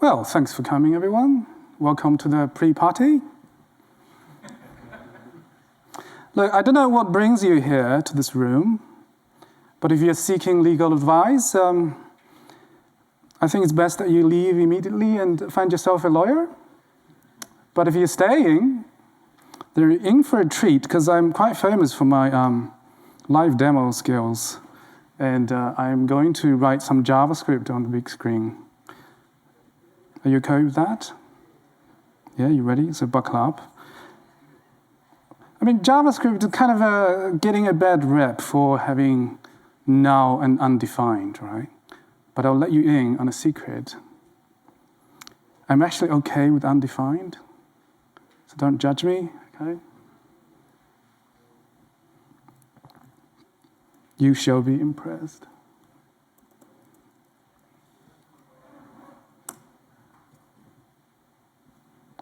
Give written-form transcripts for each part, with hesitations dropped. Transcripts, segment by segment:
Well, thanks for coming, everyone. Welcome to the pre-party. Look, I don't know what brings you here to this room, but if you're seeking legal advice, I think it's best that you leave immediately and find yourself a lawyer. But if you're staying, they're in for a treat, because I'm quite famous for my live demo skills. And I'm going to write some JavaScript on the big screen. Are you okay with that? Yeah, you ready? So buckle up. I mean, JavaScript is kind of getting a bad rep for having null and undefined, right? But I'll let you in on a secret. I'm actually okay with undefined, so don't judge me, okay? You shall be impressed.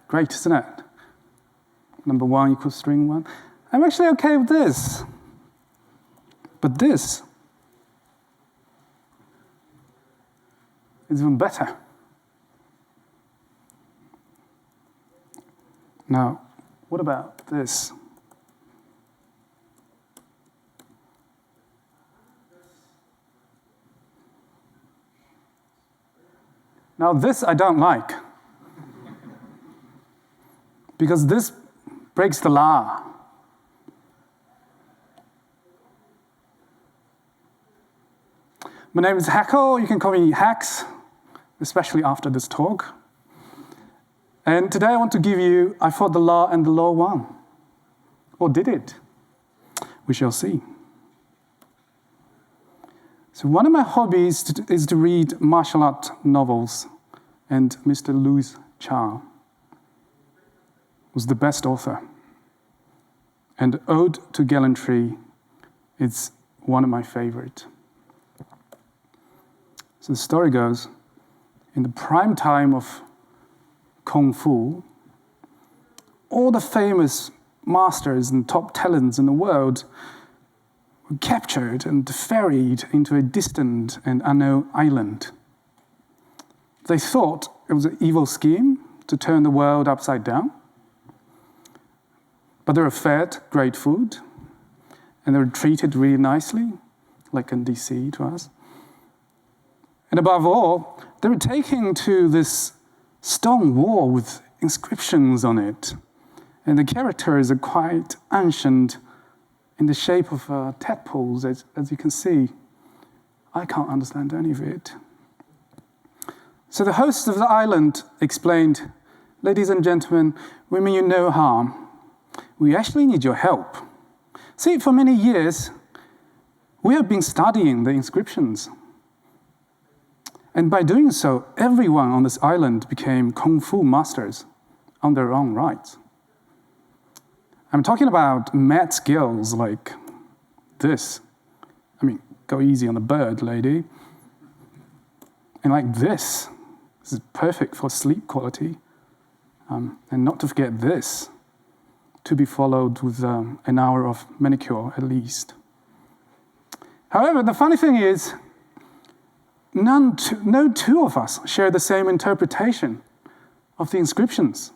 Great, isn't it? Number 1 equals string 1. I'm actually okay with this. But this is even better. Now, what about this? Now, this I don't like. Because this breaks the law. My name is Hackle. You can call me Hacks, especially after this talk. And today I want to give you, I thought the law and the law won. Or did it? We shall see. So one of my hobbies is to read martial art novels, and Mr. Louis Cha was the best author. And Ode to Gallantry is one of my favorite. So the story goes, in the prime time of Kung Fu, all the famous masters and top talents in the world were captured and ferried into a distant and unknown island. They thought it was an evil scheme to turn the world upside down. But they were fed great food, and they were treated really nicely, like NDC to us. And above all, they were taken to this stone wall with inscriptions on it. And the characters are quite ancient, in the shape of tadpoles, as you can see. I can't understand any of it. So the host of the island explained, "Ladies and gentlemen, we mean you no harm. We actually need your help. See, for many years, we have been studying the inscriptions. And by doing so, everyone on this island became Kung Fu masters on their own right. I'm talking about mad skills like this. I mean, go easy on the bird, lady. And like this. This is perfect for sleep quality. And not to forget this, to be followed with an hour of manicure at least. However, the funny thing is, no two of us share the same interpretation of the inscriptions.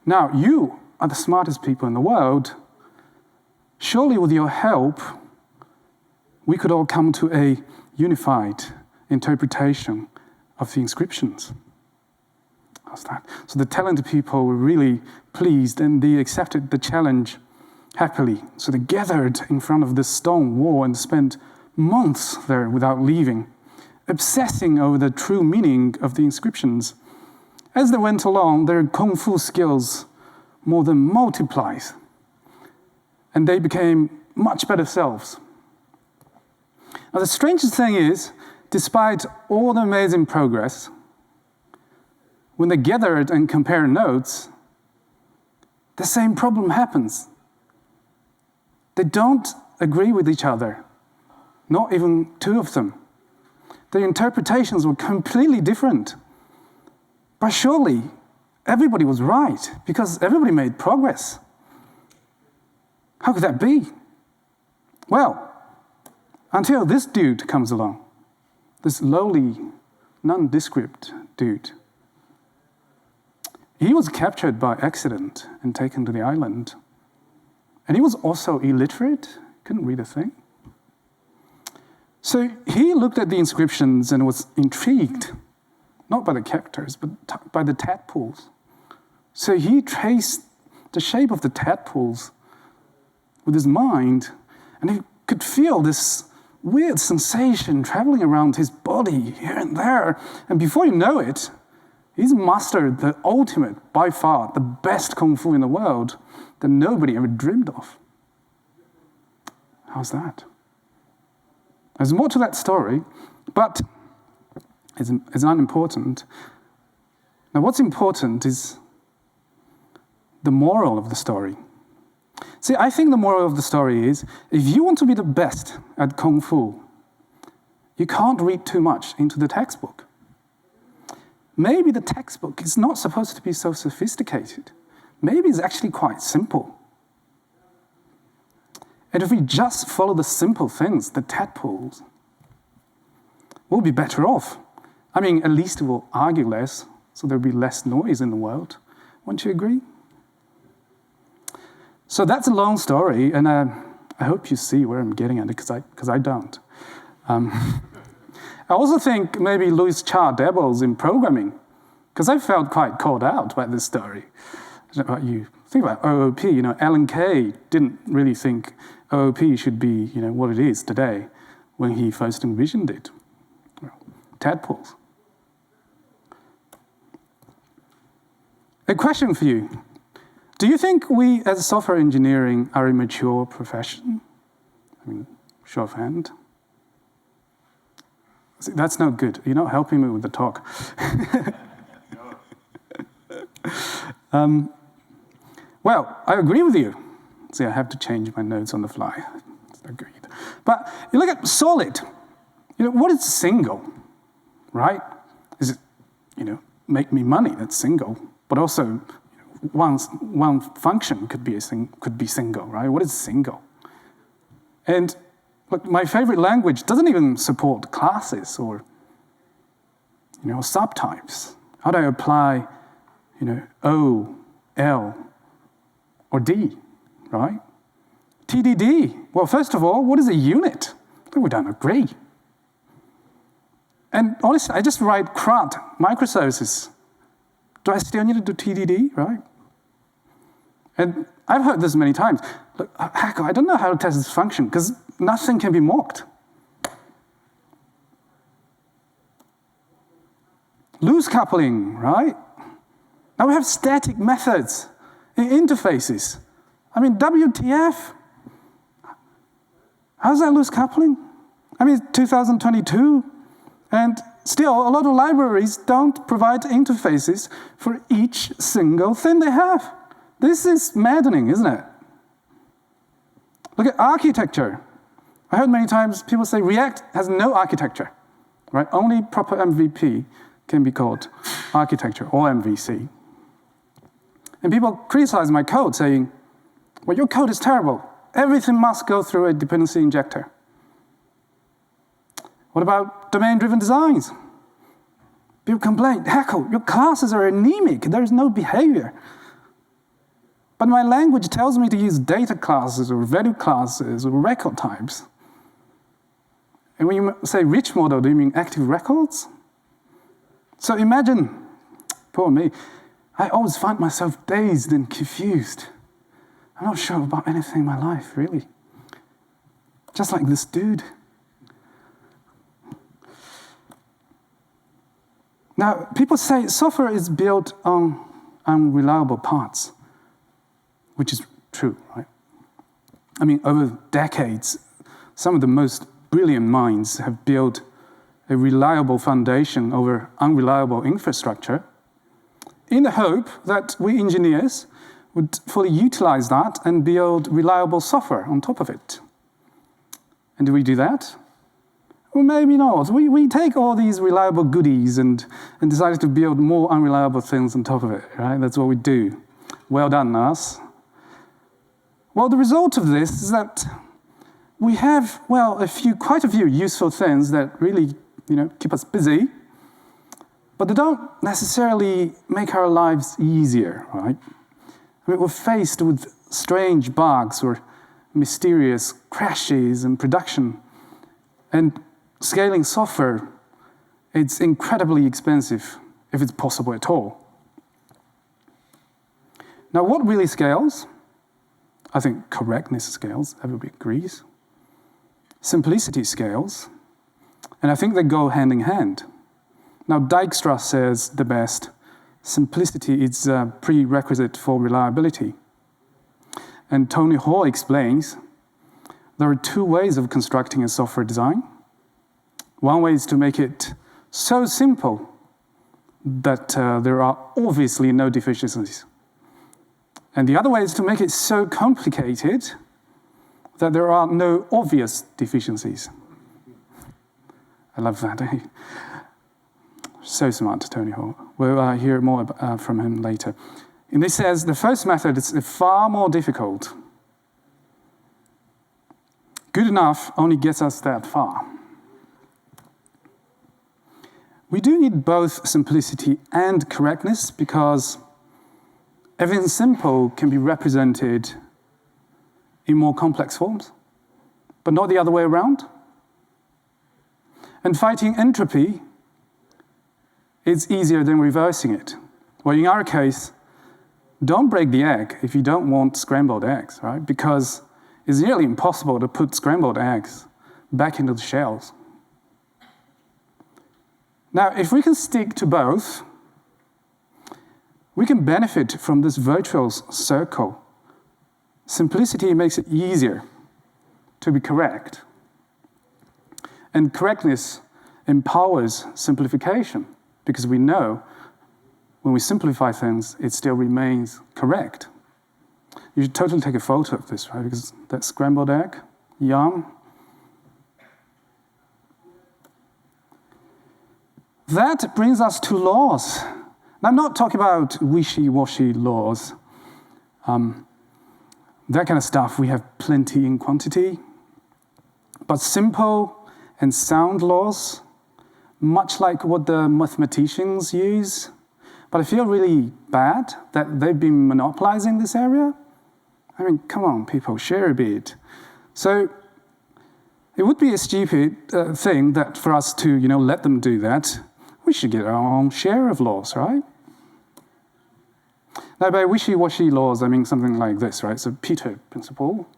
Now, you are the smartest people in the world. Surely with your help, we could all come to a unified interpretation of the inscriptions. How's that? So the talented people were really pleased, and they accepted the challenge happily. So they gathered in front of this stone wall and spent months there without leaving, obsessing over the true meaning of the inscriptions. As they went along, their Kung Fu skills more than multiplied, and they became much better selves. Now, the strangest thing is, despite all the amazing progress, when they gathered and compared notes, the same problem happens. They don't agree with each other, not even two of them. Their interpretations were completely different. But surely, everybody was right, because everybody made progress. How could that be? Well, until this dude comes along, this lowly, nondescript dude. He was captured by accident and taken to the island. And he was also illiterate, couldn't read a thing. So he looked at the inscriptions and was intrigued, not by the characters, but by the tadpoles. So he traced the shape of the tadpoles with his mind, and he could feel this weird sensation traveling around his body here and there. And before you know it, he's mastered the ultimate, by far, the best Kung Fu in the world that nobody ever dreamed of. How's that? There's more to that story, but it's unimportant. Now, what's important is the moral of the story. See, I think the moral of the story is, if you want to be the best at Kung Fu, you can't read too much into the textbook. Maybe the textbook is not supposed to be so sophisticated. Maybe it's actually quite simple. And if we just follow the simple things, the tadpoles, we'll be better off. I mean, at least we'll argue less, so there'll be less noise in the world. Won't you agree? So that's a long story, and I hope you see where I'm getting at it, because I don't. I also think maybe Louis Cha dabbles in programming, because I felt quite called out by this story. I don't know about you. Think about OOP. Alan Kay didn't really think OOP should be, what it is today when he first envisioned it. Tadpoles. A question for you. Do you think we, as software engineering, are a mature profession? I mean, show of hand. See, that's no good. You're not helping me with the talk. Well, I agree with you. See, I have to change my notes on the fly. Agreed. But you look at solid. What is single, right? Is it, make me money? That's single. But also, one function could be single, right? What is single? And look, my favorite language doesn't even support classes or subtypes. How do I apply O, L, or D, right? TDD. Well, first of all, what is a unit? We don't agree. And honestly, I just write CRUD, microservices. Do I still need to do TDD, right? And I've heard this many times. Look, Hackle, I don't know how to test this function because nothing can be mocked. Loose coupling, right? Now we have static methods in interfaces. I mean, WTF? How's that loose coupling? I mean, it's 2022, and still a lot of libraries don't provide interfaces for each single thing they have. This is maddening, isn't it? Look at architecture. I heard many times people say React has no architecture, right? Only proper MVP can be called architecture, or MVC. And people criticize my code, saying, well, your code is terrible. Everything must go through a dependency injector. What about domain-driven designs? People complain, Hackle, your classes are anemic. There is no behavior. But my language tells me to use data classes or value classes or record types. And when you say rich model, do you mean active records? So imagine, poor me, I always find myself dazed and confused. I'm not sure about anything in my life, really. Just like this dude. Now, people say software is built on unreliable parts, which is true, right? I mean, over decades, some of the most brilliant minds have built a reliable foundation over unreliable infrastructure in the hope that we engineers would fully utilize that and build reliable software on top of it. And do we do that? Well, maybe not. We take all these reliable goodies and decided to build more unreliable things on top of it, right? That's what we do. Well done, us. Well, the result of this is that we have, well, quite a few useful things that really, keep us busy. but they don't necessarily make our lives easier, right? I mean, we're faced with strange bugs or mysterious crashes in production, and scaling software, it's incredibly expensive, if it's possible at all. Now, what really scales? I think correctness scales, everybody agrees. Simplicity scales, and I think they go hand in hand. Now, Dijkstra says the best, simplicity is a prerequisite for reliability. And Tony Hall explains there are two ways of constructing a software design. One way is to make it so simple that there are obviously no deficiencies. And the other way is to make it so complicated that there are no obvious deficiencies. I love that, eh? So smart, Tony Hall. We'll hear more from him later. And he says the first method is far more difficult. Good enough only gets us that far. We do need both simplicity and correctness because everything simple can be represented in more complex forms, but not the other way around. And fighting entropy is easier than reversing it. Well, in our case, don't break the egg if you don't want scrambled eggs, right? Because it's nearly impossible to put scrambled eggs back into the shells. Now, if we can stick to both, we can benefit from this virtuous circle. Simplicity makes it easier to be correct. And correctness empowers simplification, because we know when we simplify things, it still remains correct. You should totally take a photo of this, right? Because that scrambled egg, yum. That brings us to laws. Now, I'm not talking about wishy-washy laws. That kind of stuff, we have plenty in quantity. But simple and sound laws, much like what the mathematicians use. But I feel really bad that they've been monopolizing this area. I mean, come on, people, share a bit. So it would be a stupid thing that for us to, let them do that. We should get our own share of laws, right? Now, by wishy-washy laws, I mean something like this, right? So Pareto principle,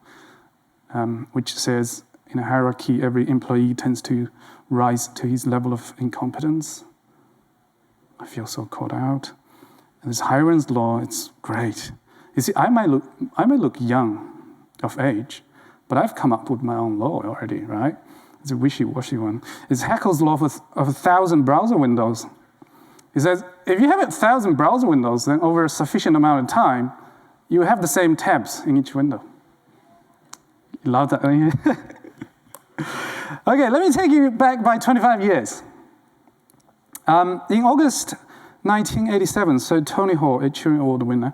which says in a hierarchy, every employee tends to rise to his level of incompetence. I feel so caught out. And this Hiron's law, it's great. You see, I might look young of age, but I've come up with my own law already, right? It's a wishy-washy one. It's Hackle's law of 1,000 browser windows. He says, if you have 1,000 browser windows, then over a sufficient amount of time, you have the same tabs in each window. You love that, don't you? Okay, let me take you back by 25 years. In August 1987, so Tony Hall, a Turing Award winner,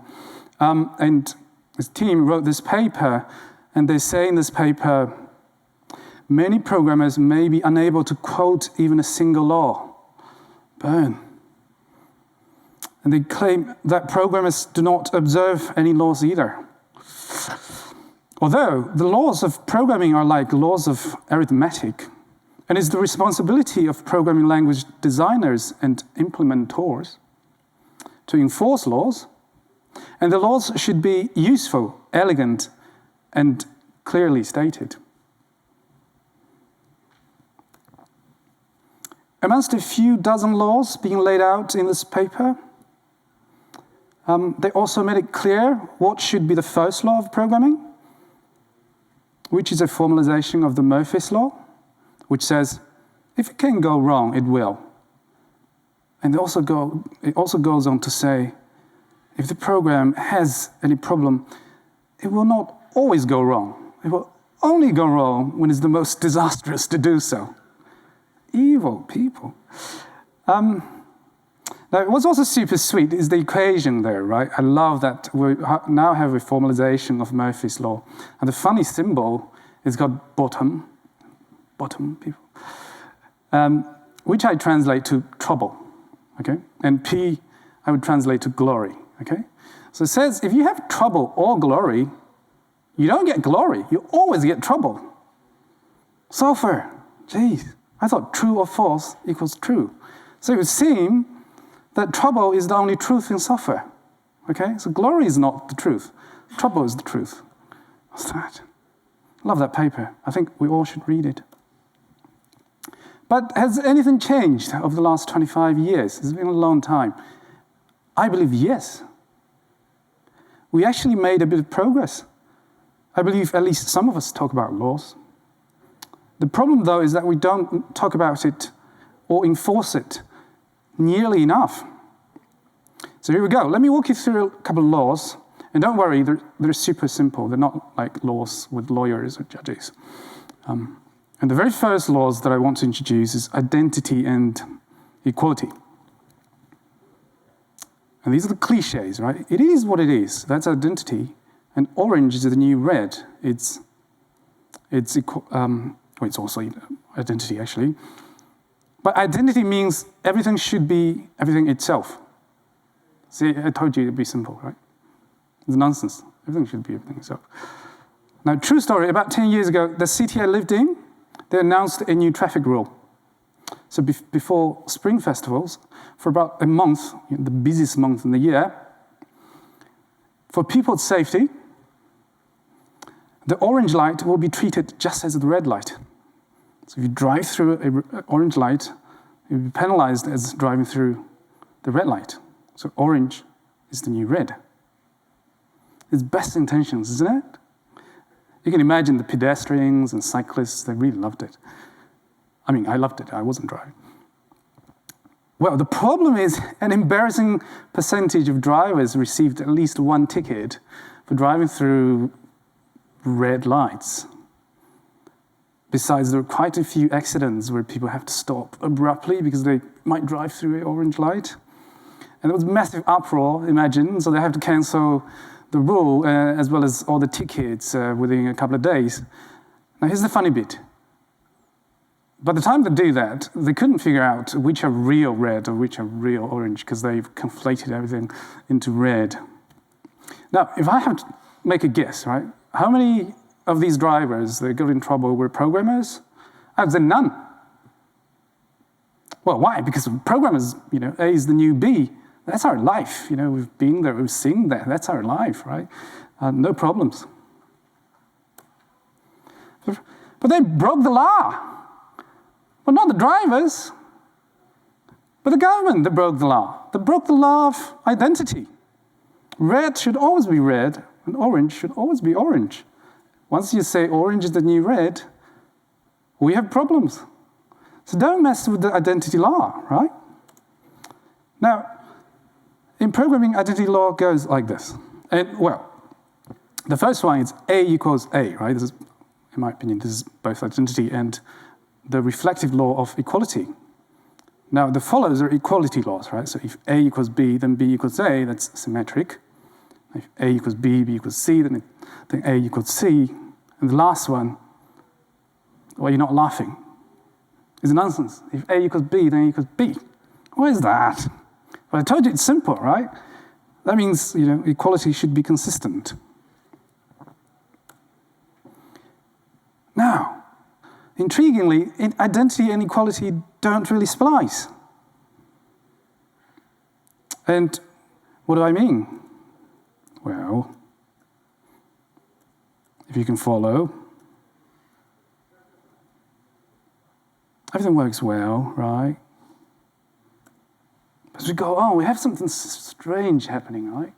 and his team wrote this paper, and they say in this paper, many programmers may be unable to quote even a single law. Burn. And they claim that programmers do not observe any laws either. Although the laws of programming are like laws of arithmetic, and it's the responsibility of programming language designers and implementors to enforce laws, and the laws should be useful, elegant, and clearly stated. Amongst a few dozen laws being laid out in this paper, they also made it clear what should be the first law of programming, which is a formalization of the Murphy's law, which says, if it can go wrong, it will. And it also goes on to say, if the program has any problem, it will not always go wrong. It will only go wrong when it's the most disastrous to do so. Evil people. Now, what's also super sweet is the equation there, right? I love that we now have a formalization of Murphy's law. And the funny symbol is got bottom people, which I translate to trouble. okay? And P, I would translate to glory, okay? So it says, if you have trouble or glory, you don't get glory, you always get trouble. Sulfur, geez, I thought true or false equals true. So it would seem that trouble is the only truth in sulfur, okay? So glory is not the truth, trouble is the truth. What's that? Love that paper. I think we all should read it. But has anything changed over the last 25 years? It's been a long time. I believe yes. We actually made a bit of progress. I believe at least some of us talk about laws. The problem, though, is that we don't talk about it or enforce it nearly enough. So here we go. Let me walk you through a couple of laws. And don't worry, they're super simple. They're not like laws with lawyers or judges. And the very first laws that I want to introduce is identity and equality. And these are the cliches, right? It is what it is. That's identity. And orange is the new red. It's also identity, actually. But identity means everything should be everything itself. See, I told you it'd be simple, right? It's nonsense. Everything should be everything itself. Now, true story, about 10 years ago, the city I lived in, they announced a new traffic rule. So before Spring Festivals, for about a month, the busiest month in the year, for people's safety, the orange light will be treated just as the red light. So if you drive through an orange light, you'll be penalized as driving through the red light. So orange is the new red. It's best intentions, isn't it? You can imagine the pedestrians and cyclists, they really loved it. I mean, I loved it, I wasn't driving. Well, the problem is an embarrassing percentage of drivers received at least one ticket for driving through red lights. Besides, there are quite a few accidents where people have to stop abruptly because they might drive through an orange light. And there was massive uproar, imagine, so they have to cancel the rule as well as all the tickets within a couple of days. Now, here's the funny bit. By the time they do that, they couldn't figure out which are real red or which are real orange because they've conflated everything into red. Now, if I have to make a guess, right, how many of these drivers that got in trouble were programmers? I would say none. Well, why? Because programmers, A is the new B. That's our life. We've been there, we've seen that. That's our life, right? No problems. But they broke the law. Well, not the drivers, but the government that broke the law. They broke the law of identity. Red should always be red, and orange should always be orange. Once you say orange is the new red, we have problems. So don't mess with the identity law, right? Now, in programming, identity law goes like this. And, well, the first one is A equals A, right? This is, in my opinion, this is both identity and the reflective law of equality. Now, the follows are equality laws, right? So if A equals B, then B equals A, that's symmetric. If A equals B, B equals C, then A equals C. And the last one, well, you're not laughing. It's nonsense. If A equals B, then A equals B. What is that? Well, I told you it's simple, right? That means, equality should be consistent. Now, intriguingly, identity and equality don't really splice. And what do I mean? Well, if you can follow, everything works well, right? As we go on, we have something strange happening, right?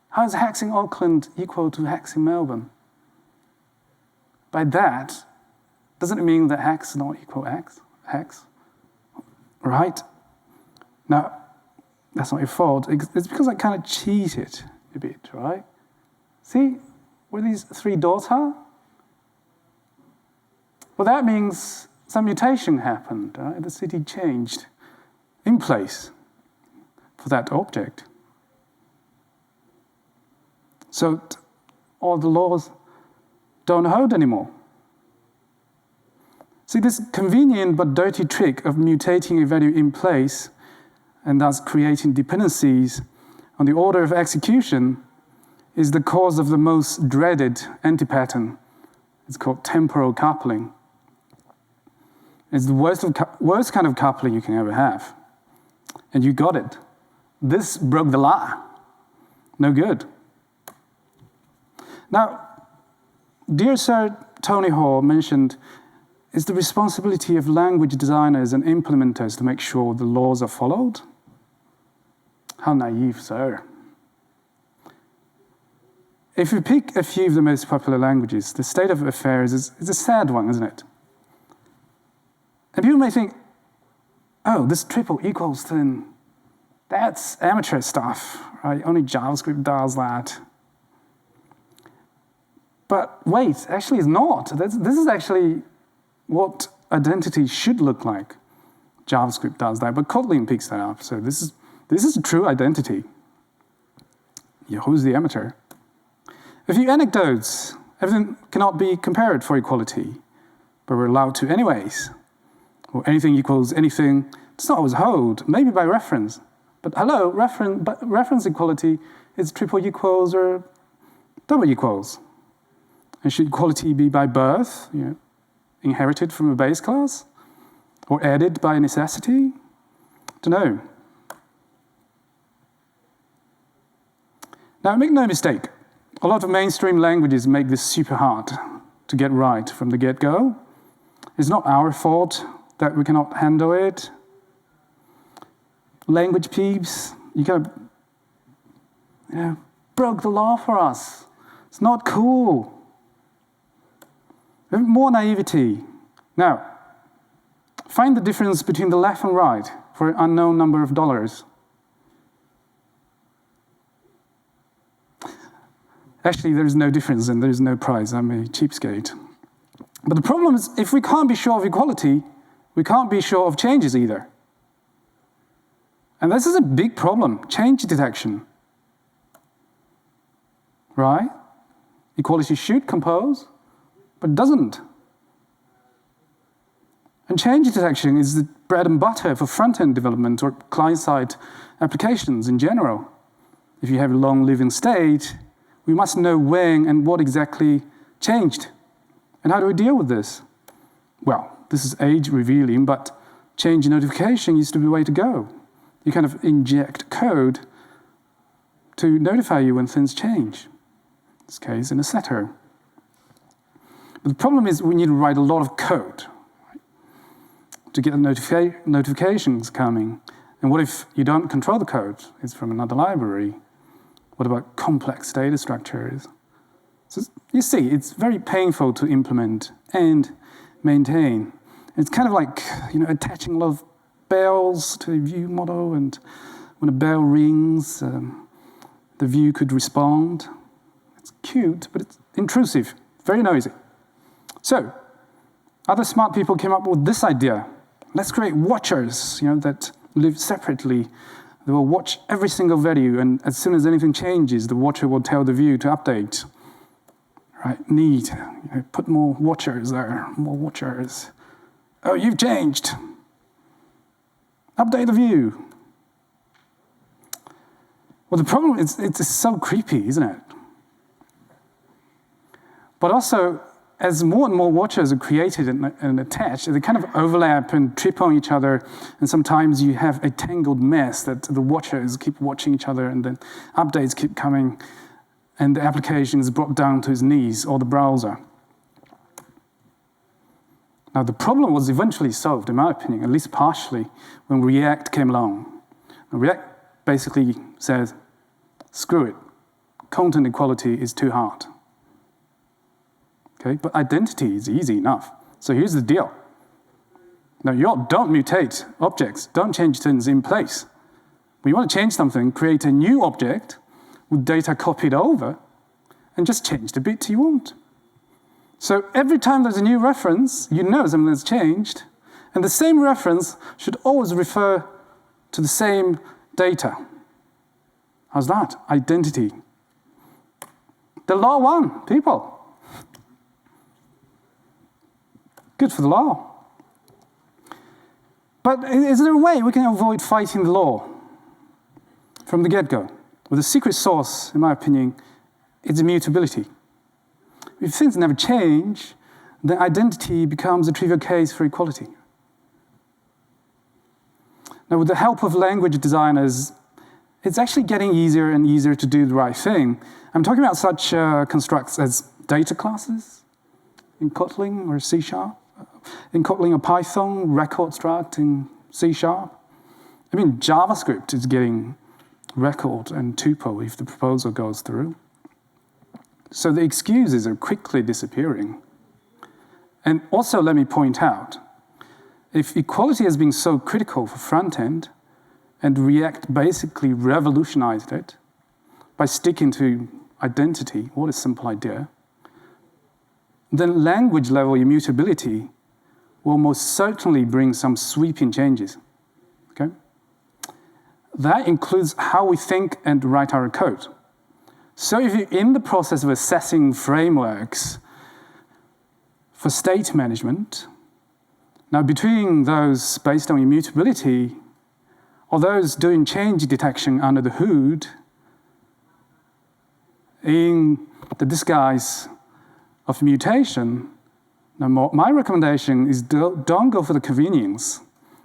How is hacks in Auckland equal to hacks in Melbourne? By that, doesn't it mean that hacks not equal hacks? Right? Now, that's not your fault. It's because I kind of cheated a bit, right? See where these three dots are? Well, that means some mutation happened, right? The city changed in place for that object. So all the laws don't hold anymore. See, this convenient but dirty trick of mutating a value in place and thus creating dependencies on the order of execution, is the cause of the most dreaded anti-pattern. It's called temporal coupling. It's the worst kind of coupling you can ever have. And you got it. This broke the law. No good. Now, dear Sir Tony Hall mentioned it's the responsibility of language designers and implementers to make sure the laws are followed. How naive, sir. If we pick a few of the most popular languages, the state of affairs is a sad one, isn't it? And people may think, oh, this triple equals thing, that's amateur stuff, right? Only JavaScript does that. But wait, actually it's not. This is actually what identity should look like. JavaScript does that, but Kotlin picks that up. So this is a true identity. Yeah, who's the amateur? A few anecdotes. Everything cannot be compared for equality, but we're allowed to anyways. Or anything equals anything does not always hold, maybe by reference. But hello, reference equality is triple equals or double equals. And should equality be by birth, inherited from a base class? Or added by necessity? Don't know. Now, make no mistake, a lot of mainstream languages make this super hard to get right from the get-go. It's not our fault that we cannot handle it. Language peeps, you kind of, broke the law for us. It's not cool. More naivety. Now, find the difference between the left and right for an unknown number of dollars. Actually, there is no difference and there is no prize. I'm a cheapskate. But the problem is, if we can't be sure of equality, we can't be sure of changes either. And this is a big problem, change detection. Right? Equality should compose, but it doesn't. And change detection is the bread and butter for front-end development or client-side applications in general. If you have a long living state, we must know when and what exactly changed. And how do we deal with this? Well, this is age-revealing, but change notification used to be the way to go. You kind of inject code to notify you when things change. In this case, in a setter. But the problem is we need to write a lot of code to get the notifications coming. And what if you don't control the code? It's from another library. What about complex data structures? So you see, it's very painful to implement and maintain. It's kind of like attaching a lot of bells to a view model, and when a bell rings, the view could respond. It's cute, but it's intrusive, very noisy. So, other smart people came up with this idea. Let's create watchers, that live separately. They will watch every single value, and as soon as anything changes, the watcher will tell the view to update. Right? Neat. Put more watchers there, more watchers. Oh, you've changed. Update the view. Well, the problem is it's so creepy, isn't it? But also, as more and more watchers are created and attached, they kind of overlap and trip on each other, and sometimes you have a tangled mess that the watchers keep watching each other, and then updates keep coming, and the application is brought down to its knees, or the browser. Now, the problem was eventually solved, in my opinion, at least partially, when React came along. And React basically says, screw it, content equality is too hard. Okay, but identity is easy enough. So here's the deal. Now, don't mutate objects. Don't change things in place. When you want to change something, create a new object with data copied over, and just change the bit you want. So every time there's a new reference, you know something has changed, and the same reference should always refer to the same data. How's that? Identity. The law won, people. Good for the law. But is there a way we can avoid fighting the law? from the get-go. Well, the secret sauce, in my opinion, is immutability. If things never change, then identity becomes a trivial case for equality. Now, with the help of language designers, it's actually getting easier and easier to do the right thing. I'm talking about such constructs as data classes in Kotlin or C#, in Kotlin or Python, record struct in C#. I mean, JavaScript is getting record and tuple if the proposal goes through. So the excuses are quickly disappearing. And also, let me point out, if equality has been so critical for front-end, and React basically revolutionized it by sticking to identity, what a simple idea, then language-level immutability will most certainly bring some sweeping changes. Okay? That includes how we think and write our code. So if you're in the process of assessing frameworks for state management, now between those based on immutability or those doing change detection under the hood in the disguise of mutation, now my recommendation is don't go for the convenience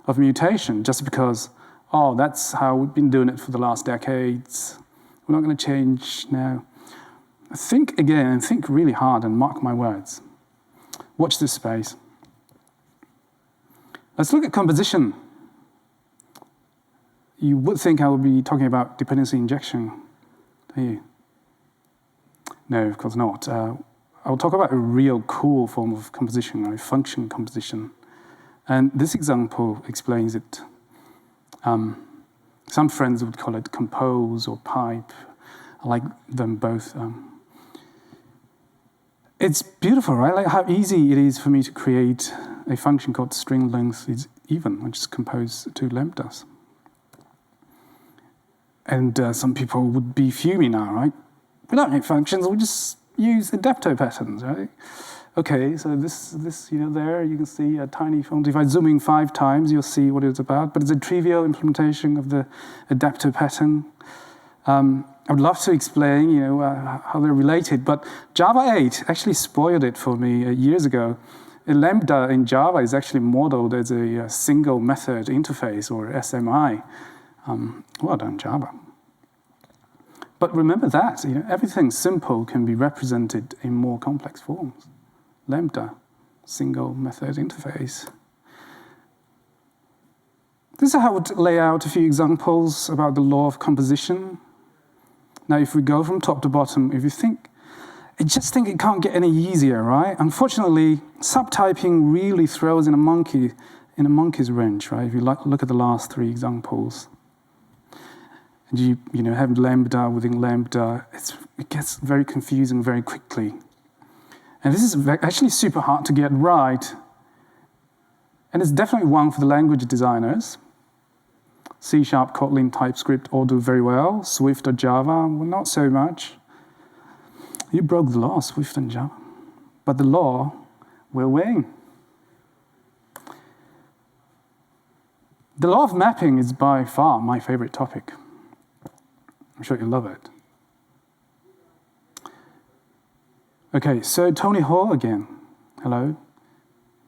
of mutation just because, oh, that's how we've been doing it for the last decades. We're not going to change now. Think again and think really hard and mark my words. Watch this space. Let's look at composition. You would think I would be talking about dependency injection, don't you? No, of course not. I'll talk about a real cool form of composition, a function composition. And this example explains it. Some friends would call it compose or pipe. I like them both. It's beautiful, right? Like how easy it is for me to create a function called string length is even, which is composed to lambdas. And some people would be fuming now, right? We don't make functions, we just use adapter patterns, right? Okay, so this there, you can see a tiny font. If I zoom in 5 times, you'll see what it's about. But it's a trivial implementation of the adapter pattern. I would love to explain, how they're related. But Java 8 actually spoiled it for me years ago. A lambda in Java is actually modeled as a single method interface, or SMI. Well done, Java. But remember that, everything simple can be represented in more complex forms. Lambda, single method interface. This is how I would lay out a few examples about the law of composition. Now, if we go from top to bottom, if you think, I just think it can't get any easier, right? Unfortunately, subtyping really throws in a monkey's wrench, right? If you look at the last 3 examples. And you have lambda within lambda, it gets very confusing very quickly. And this is actually super hard to get right. And it's definitely one for the language designers. C#, Kotlin, TypeScript all do very well. Swift or Java, well, not so much. You broke the law, Swift and Java. But the law will win. The law of mapping is by far my favorite topic. I'm sure you love it. Okay, so Tony Hall again. Hello.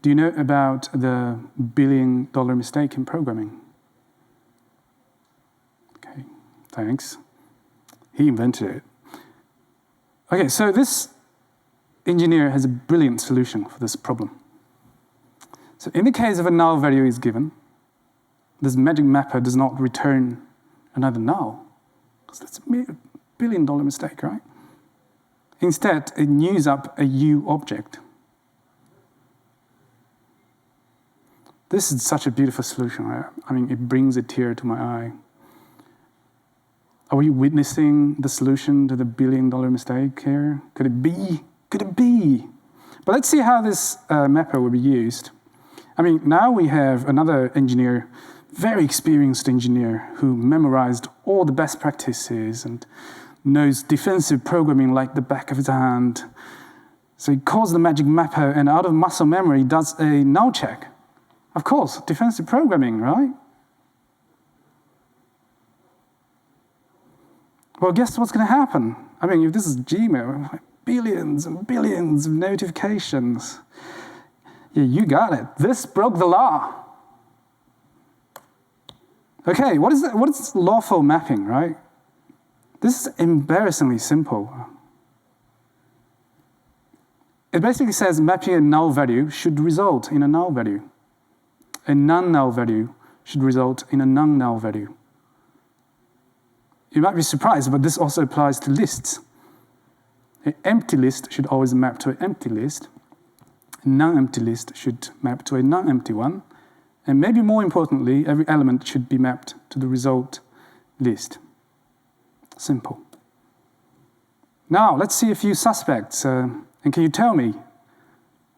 Do you know about the $1 billion mistake in programming? Okay, thanks. He invented it. Okay, so this engineer has a brilliant solution for this problem. So in the case of a null value is given, this magic mapper does not return another null. Because that's a $1 billion mistake, right? Instead, it news up a U object. This is such a beautiful solution, right? I mean, it brings a tear to my eye. Are we witnessing the solution to the $1 billion mistake here? Could it be? Could it be? But let's see how this mapper will be used. I mean, now we have another engineer, very experienced engineer, who memorized all the best practices and knows defensive programming like the back of his hand. So he calls the magic mapper and out of muscle memory does a null check. Of course, defensive programming, right? Well, guess what's going to happen? I mean, if this is Gmail, billions and billions of notifications. Yeah, you got it. This broke the law. Okay, what is lawful mapping, right? This is embarrassingly simple. It basically says mapping a null value should result in a null value. A non-null value should result in a non-null value. You might be surprised, but this also applies to lists. An empty list should always map to an empty list. A non-empty list should map to a non-empty one. And maybe more importantly, every element should be mapped to the result list. Simple. Now, let's see a few suspects. And can you tell me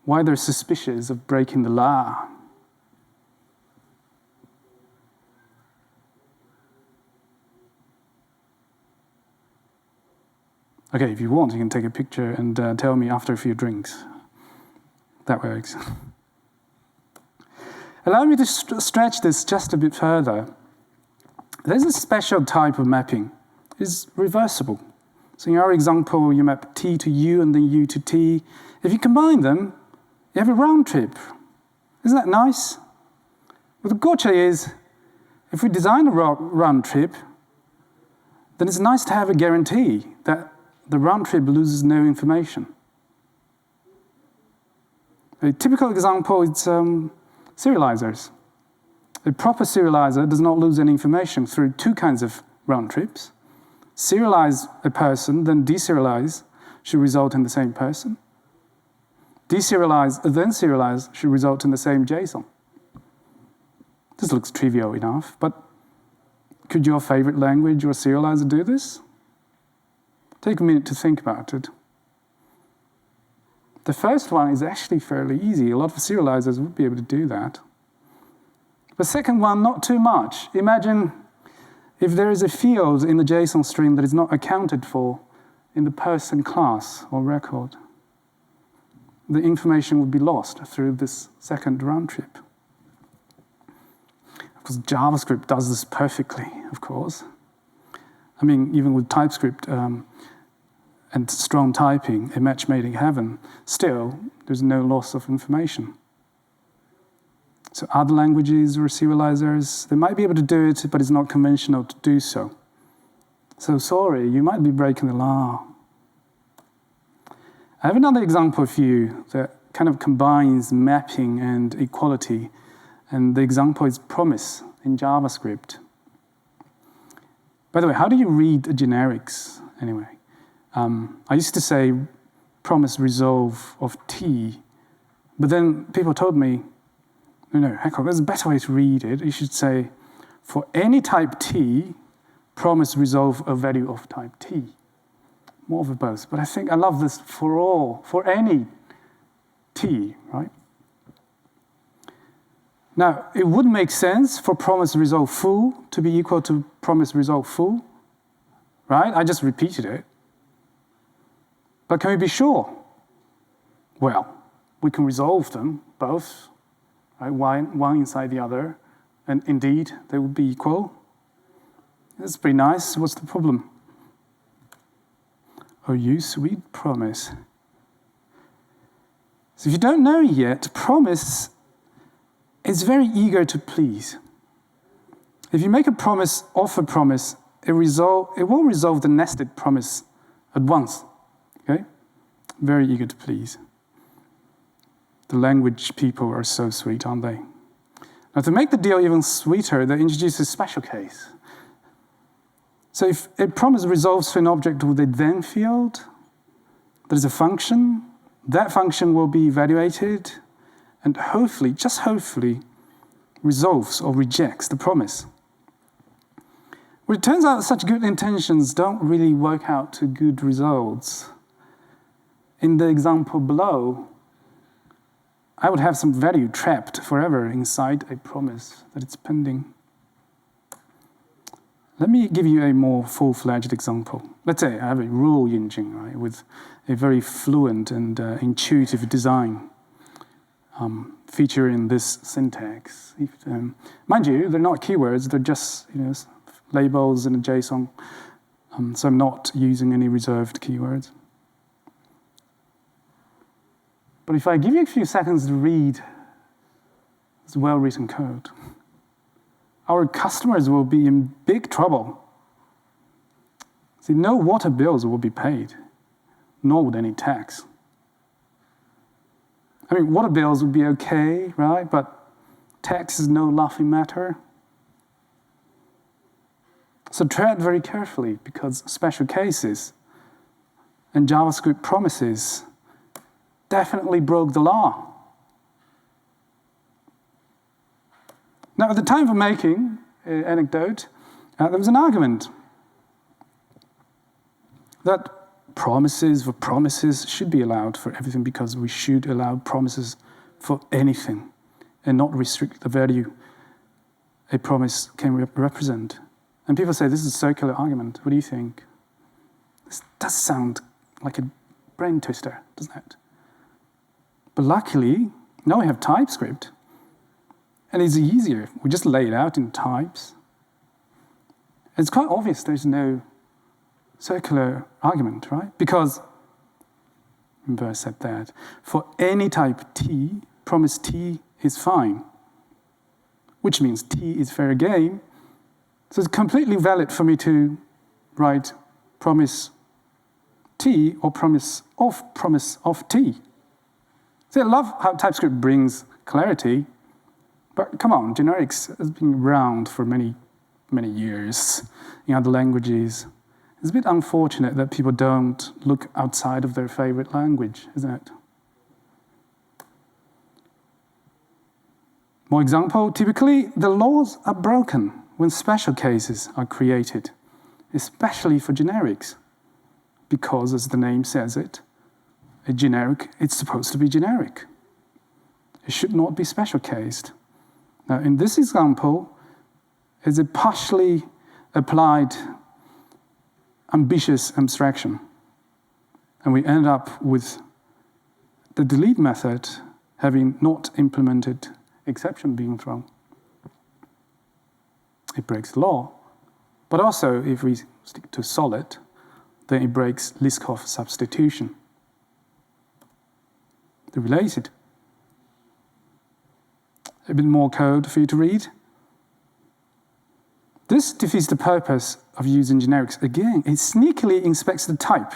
why they're suspicious of breaking the law? Okay, if you want, you can take a picture and tell me after a few drinks. That works. Allow me to stretch this just a bit further. There's a special type of mapping. It's reversible. So in our example, you map T to U and then U to T. If you combine them, you have a round trip. Isn't that nice? Well, the gotcha is, if we design a round trip, then it's nice to have a guarantee that the round trip loses no information. A typical example is serializers. A proper serializer does not lose any information through two kinds of round trips. Serialize a person, then deserialize should result in the same person. Deserialize, then serialize should result in the same JSON. This looks trivial enough, but could your favorite language or serializer do this? Take a minute to think about it. The first one is actually fairly easy. A lot of serializers would be able to do that. The second one, not too much. Imagine if there is a field in the JSON string that is not accounted for in the person class or record. The information would be lost through this second round trip. Of course, JavaScript does this perfectly, of course. I mean, even with TypeScript and strong typing, a match made in heaven, still, there's no loss of information. So other languages or serializers, they might be able to do it, but it's not conventional to do so. So sorry, you might be breaking the law. I have another example for you that kind of combines mapping and equality, and the example is promise in JavaScript. By the way, how do you read generics anyway? I used to say promise resolve of T, but then people told me, no, Hackle, there's a better way to read it. You should say, for any type T, promise resolve a value of type T. More of a both. But I think I love this for any T, right? Now, it would make sense for promise resolve full to be equal to promise resolve full, right? I just repeated it. But can we be sure? Well, we can resolve them both, right? One inside the other, and indeed, they would be equal. That's pretty nice. What's the problem? Oh, you sweet promise. So if you don't know yet, promise is very eager to please. If you make a promise off a promise, it will resolve the nested promise at once. Okay? Very eager to please. The language people are so sweet, aren't they? Now, to make the deal even sweeter, they introduce a special case. So if a promise resolves to an object with a then field, there's a function, that function will be evaluated, and hopefully, just hopefully, resolves or rejects the promise. Well, it turns out that such good intentions don't really work out to good results. In the example below, I would have some value trapped forever inside a promise that it's pending. Let me give you a more full-fledged example. Let's say I have a rule engine, right, with a very fluent and intuitive design featuring this syntax. Mind you, they're not keywords, they're just labels in a JSON So I'm not using any reserved keywords. But if I give you a few seconds to read this well-written code, our customers will be in big trouble. See, no water bills will be paid, nor would any tax. I mean, water bills would be okay, right? But tax is no laughing matter. So tread very carefully, because special cases and JavaScript promises definitely broke the law. Now, at the time of making an anecdote, there was an argument that promises for promises should be allowed for everything, because we should allow promises for anything and not restrict the value a promise can represent. And people say, this is a circular argument. What do you think? This does sound like a brain twister, doesn't it? But luckily, now we have TypeScript. And it's easier. We just lay it out in types. It's quite obvious there's no circular argument, right? Because, remember I said that, for any type T, promise T is fine, which means T is fair game. So it's completely valid for me to write promise T or promise of T. See, I love how TypeScript brings clarity, but come on, generics has been around for many, many years in other languages. It's a bit unfortunate that people don't look outside of their favorite language, isn't it? More example, typically the laws are broken when special cases are created, especially for generics, because as the name says it, a generic, it's supposed to be generic. It should not be special cased. Now, in this example, it's a partially applied ambitious abstraction. And we end up with the delete method having not implemented exception being thrown. It breaks the law. But also, if we stick to solid, then it breaks Liskov substitution. They're related. A bit more code for you to read. This defeats the purpose of using generics. Again, it sneakily inspects the type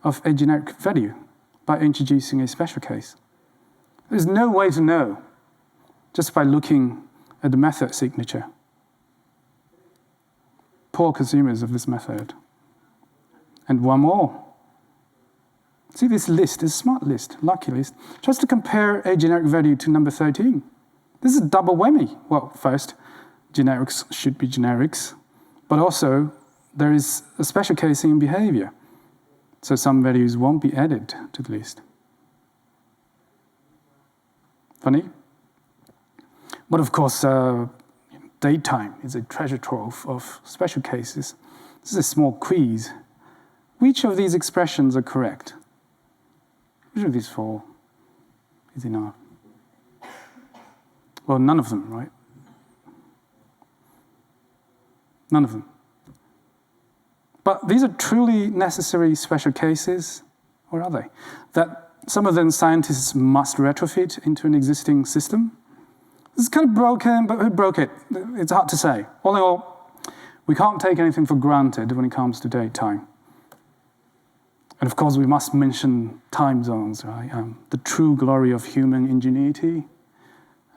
of a generic value by introducing a special case. There's no way to know just by looking at the method signature. Poor consumers of this method. And one more. See this list, this smart list, lucky list, tries to compare a generic value to number 13. This is a double whammy. Well, first, generics should be generics, but also there is a special case in behavior. So some values won't be added to the list. Funny? But of course, datetime is a treasure trove of special cases. This is a small quiz. Which of these expressions are correct? Which of these four is enough? Well, none of them, right? None of them. But these are truly necessary special cases, or are they? That some of them scientists must retrofit into an existing system. This is kind of broken, but who broke it? It's hard to say. All in all, we can't take anything for granted when it comes to datetime. And of course, we must mention time zones, right? The true glory of human ingenuity.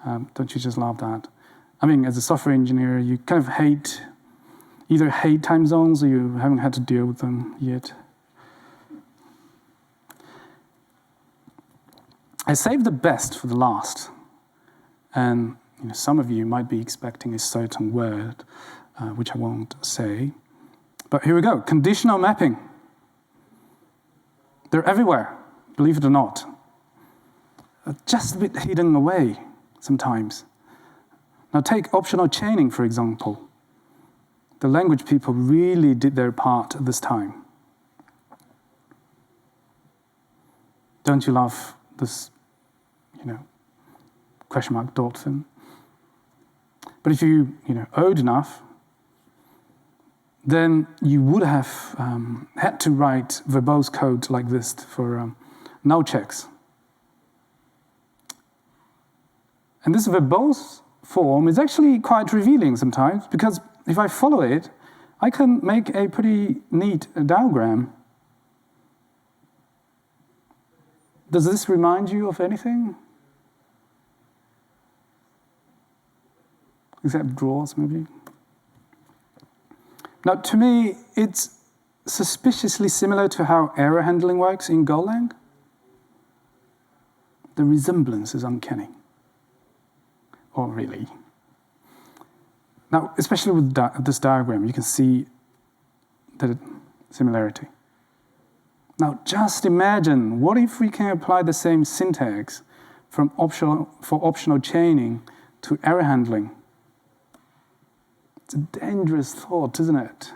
Don't you just love that? I mean, as a software engineer, you kind of either hate time zones or you haven't had to deal with them yet. I saved the best for the last. And some of you might be expecting a certain word, which I won't say. But here we go, conditional mapping. They're everywhere, believe it or not. Just a bit hidden away sometimes. Now take optional chaining, for example. The language people really did their part at this time. Don't you love this, question mark dot thing? But if you, old enough, then you would have had to write verbose code like this for null checks. And this verbose form is actually quite revealing sometimes, because if I follow it, I can make a pretty neat diagram. Does this remind you of anything? Except drawers, maybe. Now, to me, it's suspiciously similar to how error handling works in Golang. The resemblance is uncanny. Or really. Now, especially with this diagram, you can see the similarity. Now, just imagine, what if we can apply the same syntax for optional chaining to error handling? It's a dangerous thought, isn't it?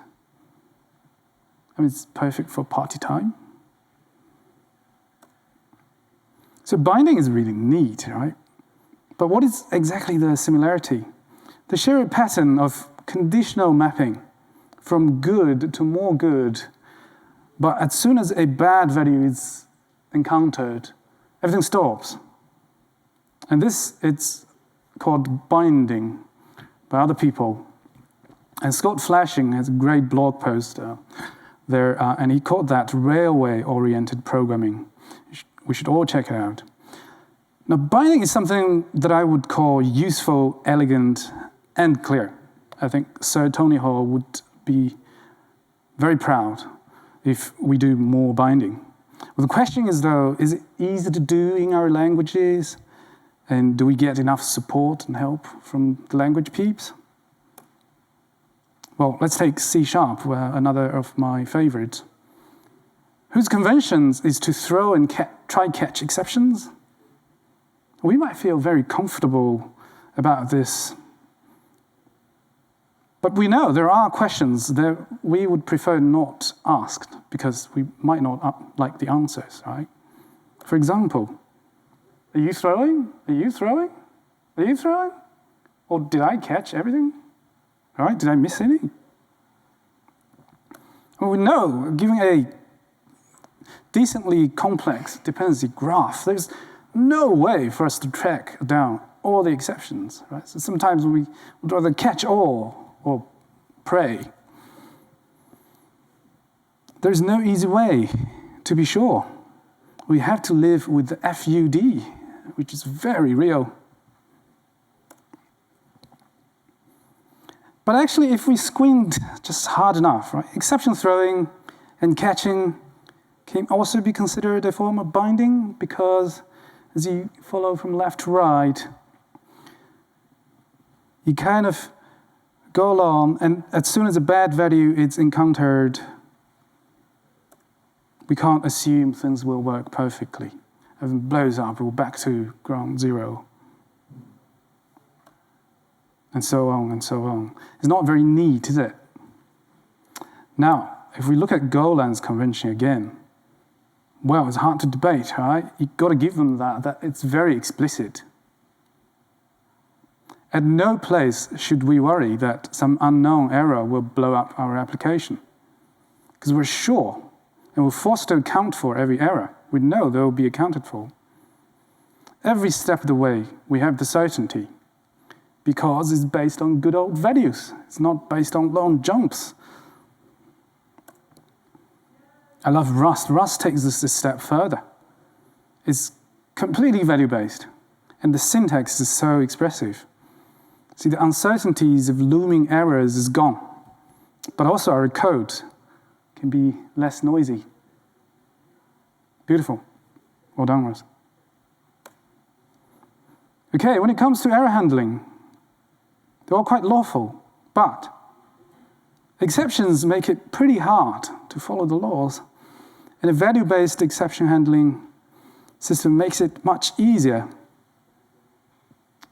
I mean, it's perfect for party time. So binding is really neat, right? But what is exactly the similarity? They share a pattern of conditional mapping from good to more good, but as soon as a bad value is encountered, everything stops. And this, it's called binding by other people. And Scott Flashing has a great blog post there, and he called that railway-oriented programming. We should all check it out. Now, binding is something that I would call useful, elegant, and clear. I think Sir Tony Hall would be very proud if we do more binding. Well, the question is, though, is it easy to do in our languages? And do we get enough support and help from the language peeps? Well, let's take C#, another of my favorites, whose conventions is to throw and try catch exceptions. We might feel very comfortable about this, but we know there are questions that we would prefer not asked because we might not like the answers, right? For example, are you throwing? Are you throwing? Are you throwing? Or did I catch everything? All right, did I miss any? Well, we know, given a decently complex dependency graph, there's no way for us to track down all the exceptions, right? So sometimes we would rather catch all or pray. There's no easy way, to be sure. We have to live with the FUD, which is very real. But actually, if we squint just hard enough, right, exception throwing and catching can also be considered a form of binding, because as you follow from left to right, you kind of go along, and as soon as a bad value is encountered, we can't assume things will work perfectly. If it blows up, we're back to ground zero. And so on and so on. It's not very neat, is it? Now, if we look at Golang's convention again, well, it's hard to debate, right? You've got to give them that it's very explicit. At no place should we worry that some unknown error will blow up our application, because we're sure, and we're forced to account for every error. We know they will be accounted for. Every step of the way, we have the certainty, because it's based on good old values. It's not based on long jumps. I love Rust. Rust takes this a step further. It's completely value-based, and the syntax is so expressive. See, the uncertainties of looming errors is gone, but also our code can be less noisy. Beautiful. Well done, Rust. Okay, when it comes to error handling, they're all quite lawful, but exceptions make it pretty hard to follow the laws. And a value-based exception handling system makes it much easier.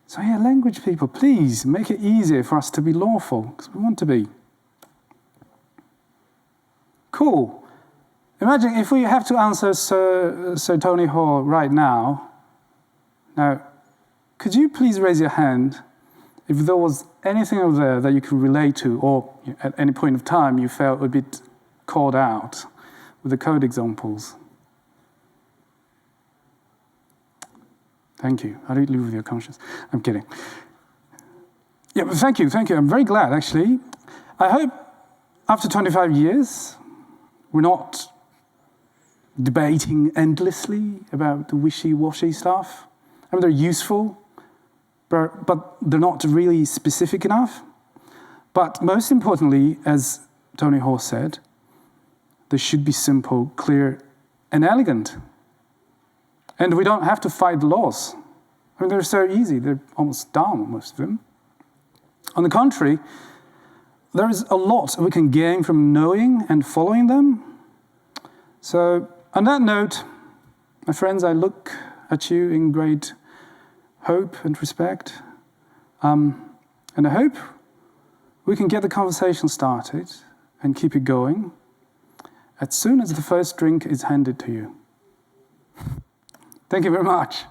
So yeah, language people, please make it easier for us to be lawful, because we want to be. Cool. Imagine if we have to answer Sir Tony Hall right now. Now, could you please raise your hand if there was anything out there that you could relate to, or at any point of time you felt a bit called out with the code examples. Thank you. How do you live with your conscience? I'm kidding. Yeah, but thank you. I'm very glad, actually. I hope after 25 years, we're not debating endlessly about the wishy-washy stuff. I mean, they're useful, but they're not really specific enough. But most importantly, as Tony Hoare said, they should be simple, clear, and elegant. And we don't have to fight the laws. I mean, they're so easy. They're almost dumb, most of them. On the contrary, there is a lot we can gain from knowing and following them. So, on that note, my friends, I look at you in great hope and respect. And I hope we can get the conversation started and keep it going as soon as the first drink is handed to you. Thank you very much.